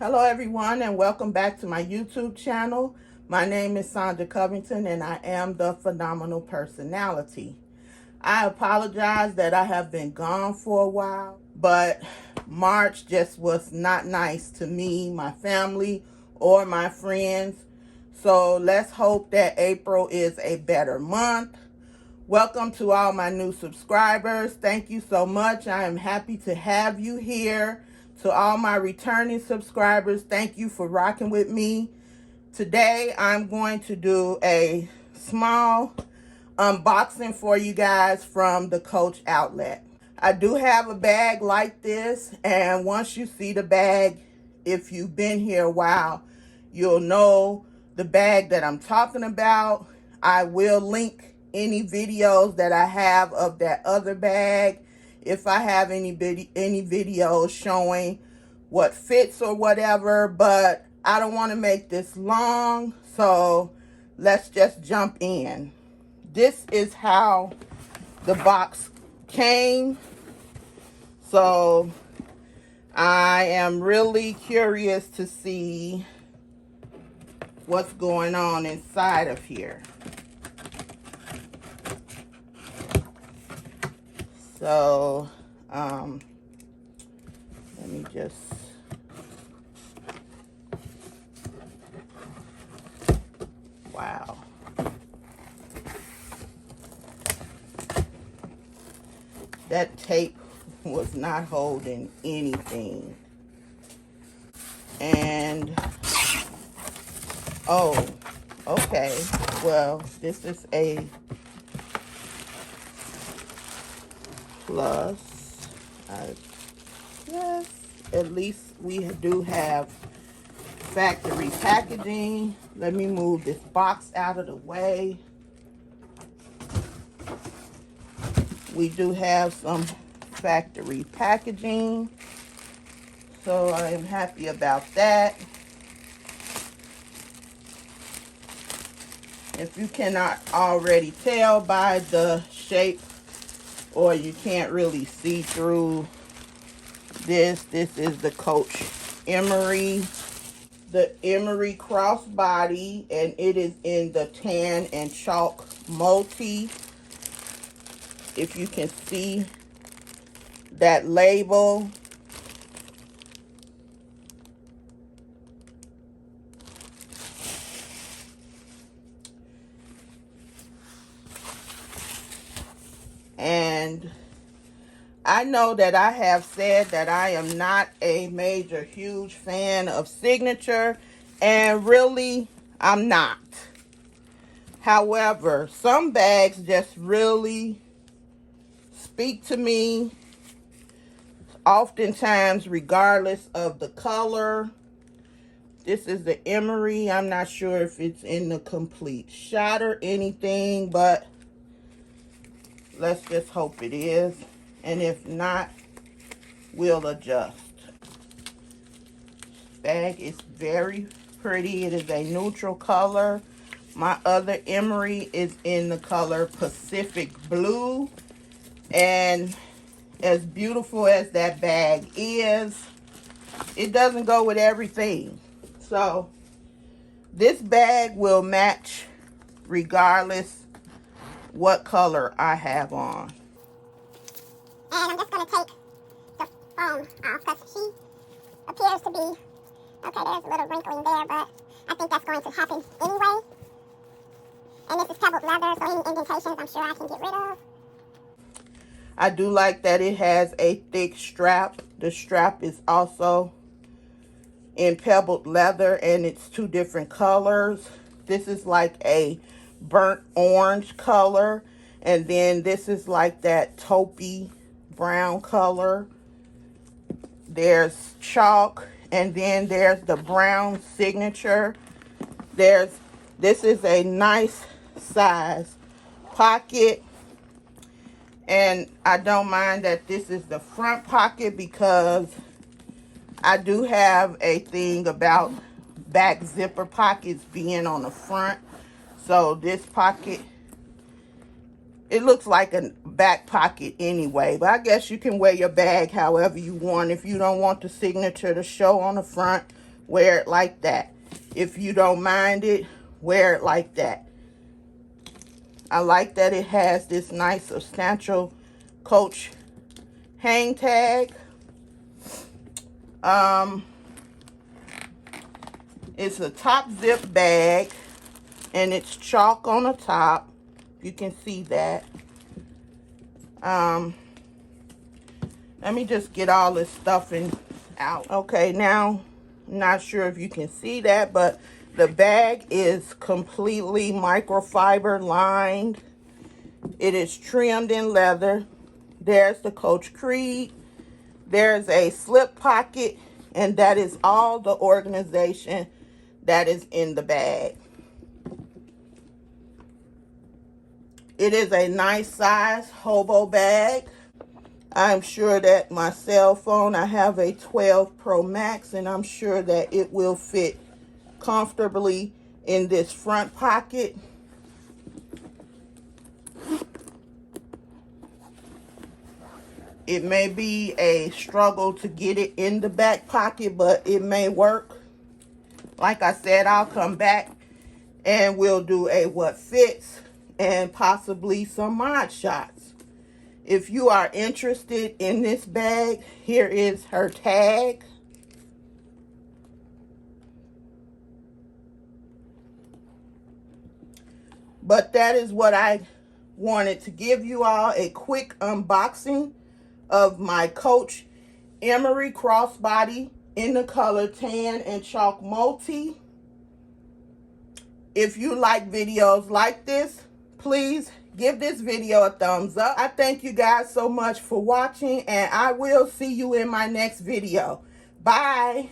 Hello everyone and welcome back to my YouTube channel. My name is Sandra Covington and I am the Phenomenal Personality. I apologize that I have been gone for a while, but March just was not nice to me, my family, or my friends. So let's hope that April is a better month. Welcome to all my new subscribers. Thank you so much. I am happy to have you here. To all my returning subscribers, thank you for rocking with me. Today, I'm going to do a small unboxing for you guys from the Coach outlet. I do have a bag like this, and once you see the bag, if you've been here a while, you'll know the bag that I'm talking about. I will link any videos that I have of that other bag. If I have any videos showing what fits or whatever, but I don't want to make this long, so let's just jump in. This is how the box came, so I am really curious to see what's going on inside of here. So, let me just, wow. That tape was not holding anything. And, oh, okay. Well, this is a plus. Yes, at least we do have factory packaging. Let me move this box out of the way. We do have some factory packaging, so I am happy about that. If you cannot already tell by the shape, or you can't really see through this is the Coach Emery. The Emery crossbody, and it is in the tan and chalk multi. If you can see that label. And I know that I have said that I am not a major, huge fan of Signature, and really, I'm not. However, some bags just really speak to me, oftentimes regardless of the color. This is the Emery. I'm not sure if it's in the complete shot or anything, but let's just hope it is. And if not, we'll adjust. Bag is very pretty. It is a neutral color. My other Emery is in the color Pacific Blue. And as beautiful as that bag is, it doesn't go with everything. So this bag will match regardless what color I have on. And I'm just going to take the foam off because she appears to be, okay, there's a little wrinkle in there, but I think that's going to happen anyway. And this is pebbled leather, so any indentations I'm sure I can get rid of. I do like that it has a thick strap. The strap is also in pebbled leather, and it's two different colors. This is like a burnt orange color, and then this is like that taupey brown color. There's chalk, and then there's the brown Signature. This is a nice size pocket, and I don't mind that this is the front pocket because I do have a thing about back zipper pockets being on the front. So this pocket, it looks like a back pocket anyway, but I guess you can wear your bag however you want. If you don't want the Signature to show on the front, wear it like that. If you don't mind it, wear it like that. I like that it has this nice substantial Coach hang tag. It's a top zip bag, and it's chalk on the top. You can see that. Let me just get all this stuffing out. Okay, now, I'm not sure if you can see that, but the bag is completely microfiber lined. It is trimmed in leather. There's the Coach Creed. There's a slip pocket, and that is all the organization that is in the bag. It is a nice size hobo bag. I'm sure that my cell phone, I have a 12 Pro Max, and I'm sure that it will fit comfortably in this front pocket. It may be a struggle to get it in the back pocket, but it may work. Like I said, I'll come back and we'll do a what fits and possibly some mod shots. If you are interested in this bag, here is her tag. But that is what I wanted to give you all, a quick unboxing of my Coach Emery crossbody in the color tan and chalk multi. If you like videos like this, please give this video a thumbs up. I thank you guys so much for watching, and I will see you in my next video. Bye.